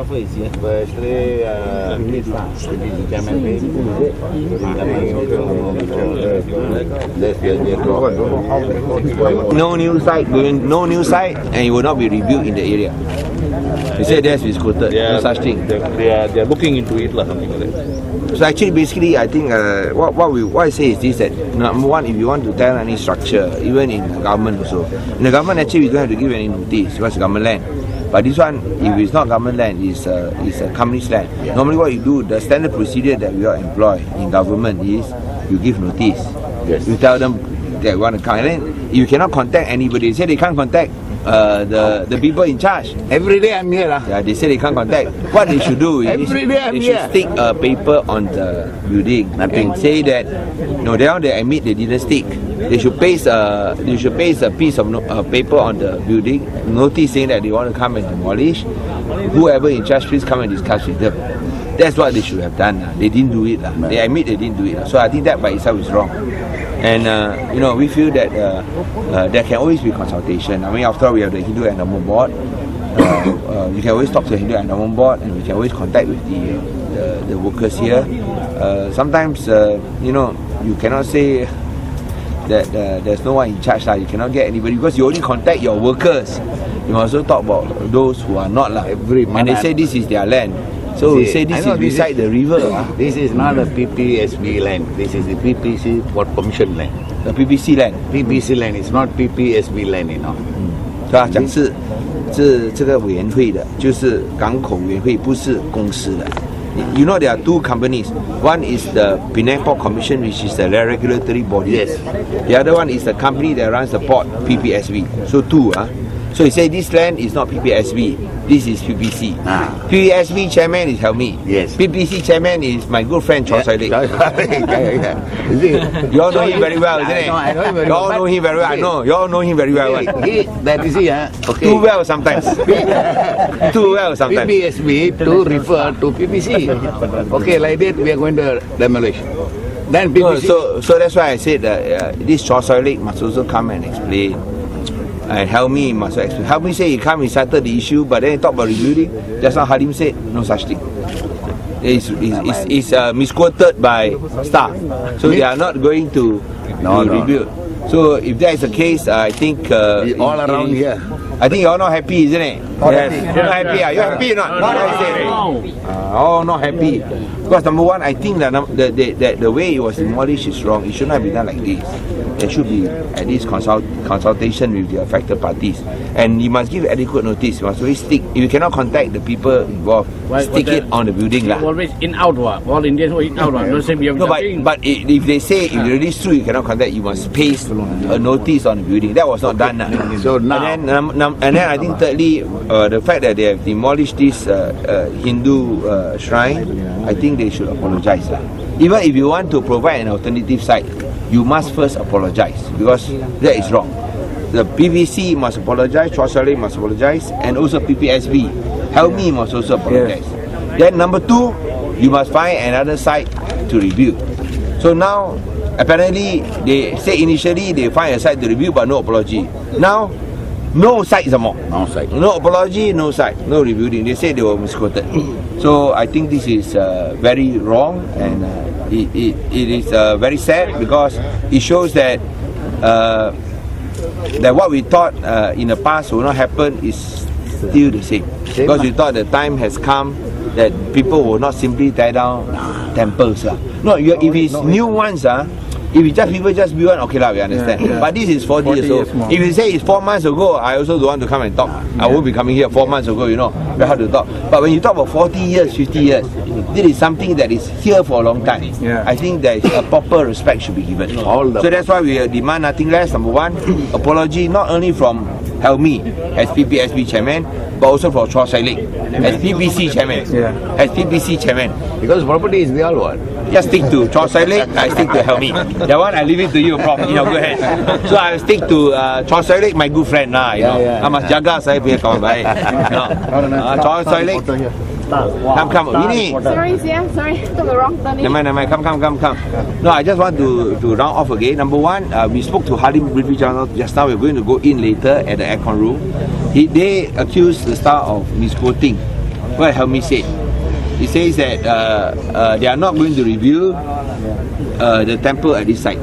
photographer is here. But actually, no new site going, no new site, and it will not be reviewed in the area. They say that's misquoted. No such thing. They are looking into it, something like that. So actually, basically, I think what I say is this: that number one, if you want to tell any structure, even in the government also, in the government actually we don't have to give any notice because it's government land. But this one, if it's not government land, it's a company's land. Yeah. Normally, what you do, the standard procedure that we all employ in government is you give notice. Yes. You tell them that you want to come, and then you cannot contact anybody. They say they can't contact the people in charge. Every day I'm here. Yeah, they say they can't contact. What they should do is they should stick a paper on the building and say that no, they admit they didn't stick. They should paste a piece of paper on the building, notice saying that they want to come and demolish. Whoever in charge, please come and discuss with them. That's what they should have done. They didn't do it. They admit they didn't do it. So I think that by itself is wrong. And we feel that there can always be consultation. I mean, after all, we have the Hindu Endowment Board. You can always talk to the Hindu Endowment Board, and we can always contact with the workers here. Sometimes you cannot say that there's no one in charge. You cannot get anybody because you only contact your workers. You must also talk about those who are not. And they say this is their land. So we say this is beside the river. This is not a PPSB land. This is the PPC Port Commission land. The PPC land. PPC land. It's not PPSB land, you know. 对吧？讲是这个委员会的，就是港口委员会，不是公司的。You know there are two companies. One is the Penang Port Commission, which is the regulatory body. Yes. The other one is the company that runs the port, PPSB. So two. So you say this land is not PPSB. This is PPC. PPSB chairman is Helmi. Yes. PPC chairman is my good friend Soi lek. You all know him very well, isn't it? I know him very well. You all know him very well. I know. You all know him very well. That is it. Okay. Too well sometimes. Too well sometimes. PPSB to refer to PPC. Okay, like that we are going to demolition. Then PPC. No, so that's why I said that this Soi lek must also come and explain. And Helmi must explain. Helmi say he come, he settled the issue, but then he talk about rebuilding. Just now Halim said no such thing. It's misquoted by staff, so they are not going to rebuild. So if that is the case, I think all around here. I think you're not happy, isn't it? Yes. You're not happy. Are you happy or not? No. Not happy. Because number one, I think that the way it was demolished is wrong. It should not be done like this. There should be at least consultation with the affected parties, and you must give adequate notice. You must always stick. If you cannot contact the people involved, stick it on the building. Always in out. All Indians in out. No, but if they say if it is true, you cannot contact. You must paste a notice on the building. That was not done. So now, and then I think thirdly, the fact that they have demolished this Hindu shrine, I think they should apologize. Even if you want to provide an alternative site, you must first apologize, because that is wrong. The PVC must apologize, Soi lek must apologize, and also PPSB. Helmi must also apologize. Yes. Then number two, you must find another site to review. So now, apparently, they say initially they find a site to review, but no apology. Now, no site some more. No site. No apology, no site, no reviewing. They say they were misquoted. So I think this is very wrong, and it is very sad, because it shows that that what we thought in the past will not happen is still the same. Because we thought the time has come that people will not simply tear down temples. No, if it's new ones, if people just build one, okay we understand. Yeah. But this is 40 years old. If you say it's 4 months ago, I also don't want to come and talk. I won't be coming here 4 months ago, very hard to talk. But when you talk about 40 years, 50 years, this is something that is here for a long time. Yeah. I think that a proper respect should be given. So that's why we demand nothing less. Number one, apology not only from Helmi as PPSB chairman, but also from Soi lek as PPC chairman. As PPC chairman. Because property is the all one. Just stick to Soi lek, I stick to Helmi. That one I leave it to you, Prof. Go ahead. So I stick to Soi lek, my good friend. I must jaga saya punya kawan baik. Soi lek. Come. Sorry, took the wrong turning. Never mind. Come. No, I just want to round off again. Number one, we spoke to Halim briefly just now. We're going to go in later at the aircon room. They accused the staff of misquoting what Helmi said. He says that they are not going to review the temple at this site.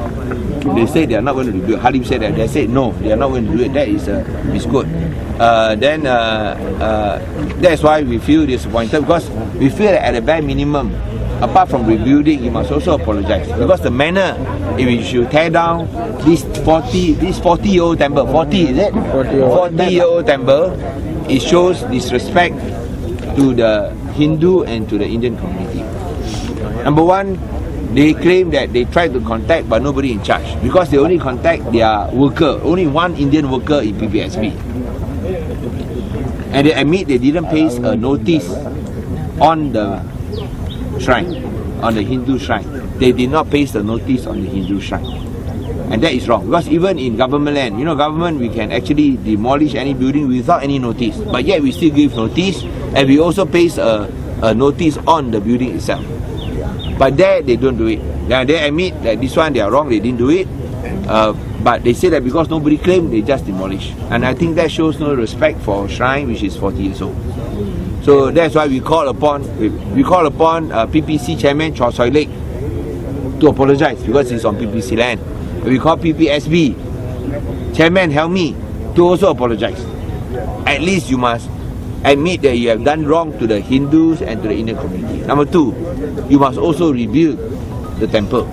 They said they are not going to review. Halim said that. They said no, they are not going to do it. That is misquote. Then that's why we feel disappointed, because we feel that at the bare minimum, apart from rebuilding, you must also apologize, because the manner in which you tear down this 40-year-old temple, 40 is it? 40-year-old temple, it shows disrespect to the Hindu and to the Indian community. Number one, they claim that they tried to contact but nobody in charge, because they only contact their worker, only one Indian worker in PPSB. And they admit they didn't paste a notice on the shrine, on the Hindu shrine. They did not paste the notice on the Hindu shrine. And that is wrong, because even in government land, government, we can actually demolish any building without any notice, but yet we still give notice, and we also paste a notice on the building itself. But there they don't do it. Now they admit that this one they are wrong, they didn't do it, but they say that because nobody claimed, they just demolish. And I think that shows no respect for a shrine which is 40 years old. So that's why we call upon PPC Chairman Soi Lek to apologise, because he's on PPC land. We call PPSB Chairman Helmi to also apologise. At least you must admit that you have done wrong to the Hindus and to the Indian community. Number two, you must also rebuild the temple.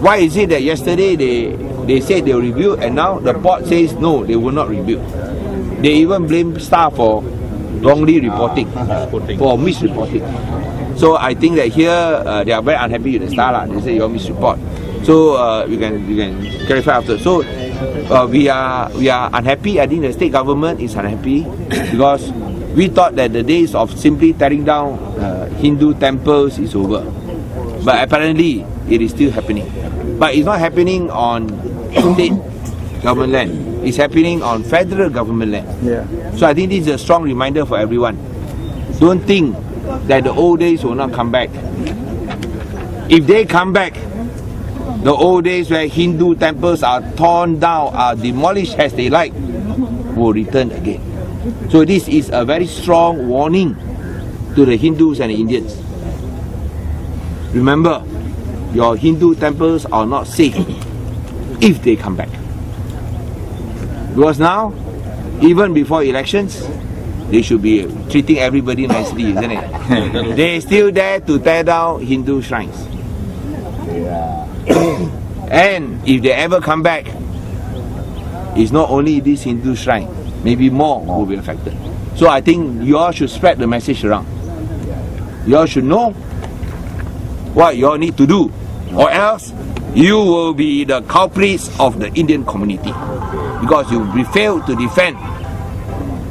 Why is it that yesterday they said they will rebuild, and now the port says no, they will not rebuild? They even blame staff for wrongly reporting, for misreporting. So I think that here they are very unhappy with the star. They say you all misreport. So we can clarify after. So we are unhappy. I think the state government is unhappy because we thought that the days of simply tearing down Hindu temples is over. But apparently it is still happening. But it's not happening on state government land. It's happening on federal government land. Yeah. So I think this is a strong reminder for everyone. Don't think that the old days will not come back. If they come back, the old days where Hindu temples are torn down, are demolished as they like, will return again. So this is a very strong warning to the Hindus and the Indians. Remember, your Hindu temples are not safe if they come back. Because now, even before elections, they should be treating everybody nicely, isn't it? They still dare to tear down Hindu shrines. And if they ever come back, it's not only this Hindu shrine, maybe more will be affected. So I think you all should spread the message around. You all should know what you all need to do, or else you will be the culprits of the Indian community, because you failed to defend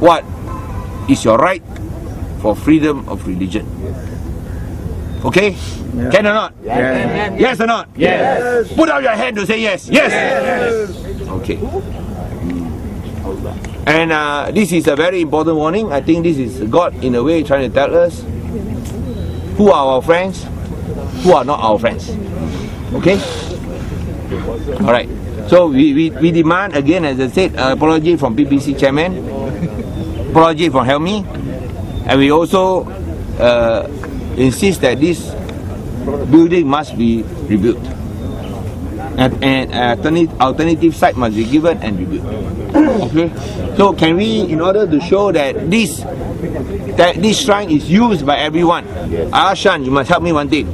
what is your right for freedom of religion. Okay? Yeah. Can or not? Yes. Yes or not? Yes. Put out your hand to say yes. Yes. Yes. Okay. And this is a very important warning. I think this is God in a way trying to tell us who are our friends, who are not our friends. Okay? Alright. So we demand again, as I said, apology from PPC Chairman, apology from Helmi, and we also insist that this building must be rebuilt, and alternative site must be given and rebuilt. Okay. So can we, in order to show that this shrine is used by everyone, Ashan, you must help me one thing.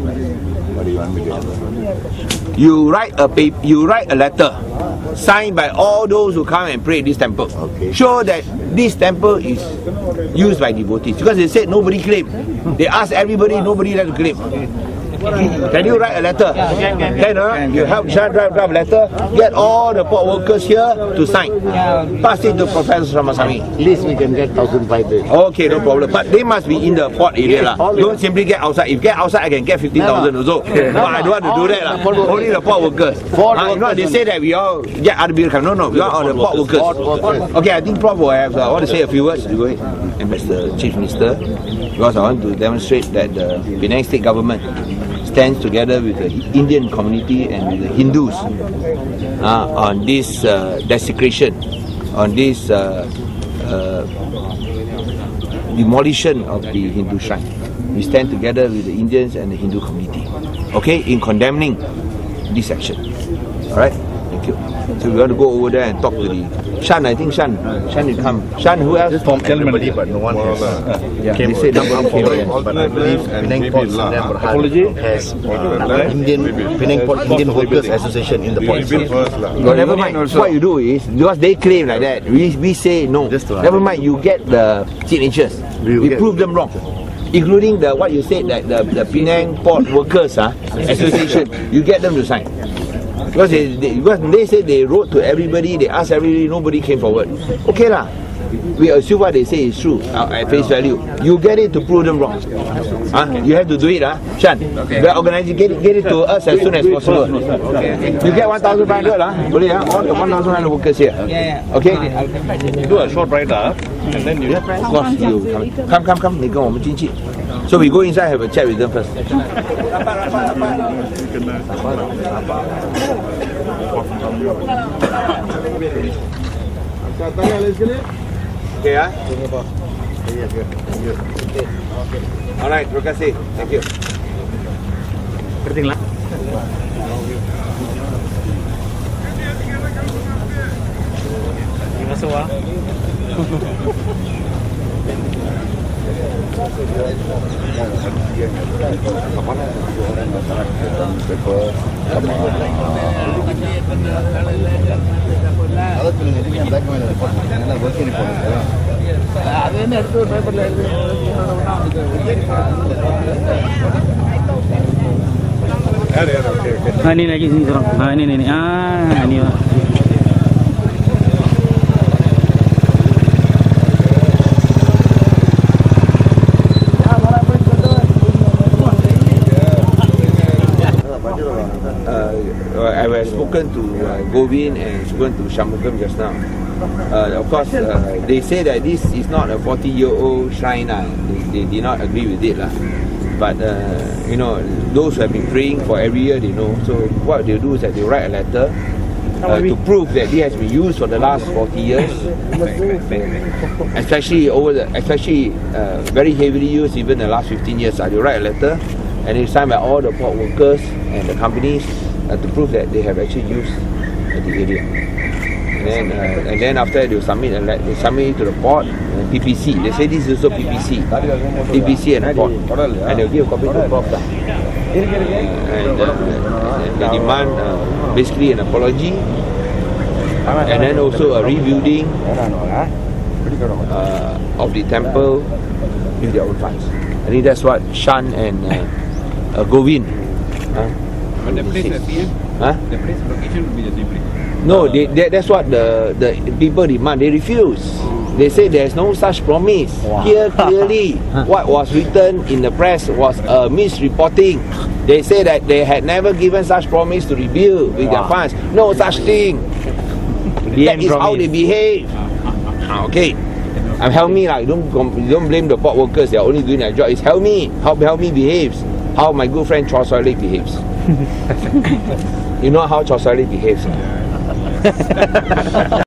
What do you want me to do? You write a letter signed by all those who come and pray at this temple. Okay. Show that this temple is used by devotees, because they said nobody claimed. They asked everybody, nobody let to claim. Can you write a letter? Can you help Shah drive a letter? Get all the port workers here to sign. Pass it to Professor Ramasamy. At least we can get 1,500. Okay, no problem. But they must be in the port area. Don't simply get outside. If get outside, I can get 15,000 also. But I don't want to do that. Only the port workers. They say that we all get other people. No, we are the port workers. Okay, I think Prof will have, I want to say a few words. Go ahead. And Mr. Chief Minister, because I want to demonstrate that the Penang State Government stands together with the Indian community and with the Hindus on this desecration, on this demolition of the Hindu shrine. We stand together with the Indians and the Hindu community, okay, in condemning this action. Alright, thank you. So we want to go over there and talk to the Shan. I think Shan will come. Shan, who else? From everybody, but no one has. They say nobody came. But I believe Penang Port has Penang Port Indian Workers Association in the port. Well, never mind. What you do is, because they claim like that, we say no. Never mind, you get the signatures. We prove them wrong. Including the what you said, that the Penang Port Workers Association, you get them to sign. Because they said they wrote to everybody, they asked everybody, nobody came forward. Okay lah. We assume what they say is true at face value. You get it to prove them wrong. You have to do it, Shan. We are organizing, get it to us as soon as possible. You get 1,500 Boleh all the 1,500 workers here. Okay? Do a short ride and then you. Of course, you come. 你跟我们进去. So we go inside, have a chat with them first. Okay, Alright, terima kasih. Thank you. Bertinglah. Terima kasih. Ini lagi sini seorang. Ini. Ini. I have spoken to Govin and spoken to Shamukam just now. Of course, they say that this is not a 40-year-old shrine. They did not agree with it. But, you know, those who have been praying for every year, they know. So what they do is that they write a letter to prove that it has been used for the last 40 years. especially very heavily used even the last 15 years. They write a letter and it's signed by all the port workers and the companies to prove that they have actually used the area. And then after that, they will submit it to the port and PPC. They say this is also PPC and the port, and they'll give a copy to the Prof. And they demand basically an apology, and then also a rebuilding of the temple with their own funds. I think that's what Shan and Govin. But the place at the the place location will be the same place. No, that's what the people demand. They refuse. They say there's no such promise. Here clearly, what was written in the press was a misreporting. They say that they had never given such promise to rebuild with their funds. No such thing. That is how they behave. Okay. Help me, don't blame the port workers. They are only doing their job. It's help me behaves. How my good friend Soi lek behaves. You know how Soi lek behaves.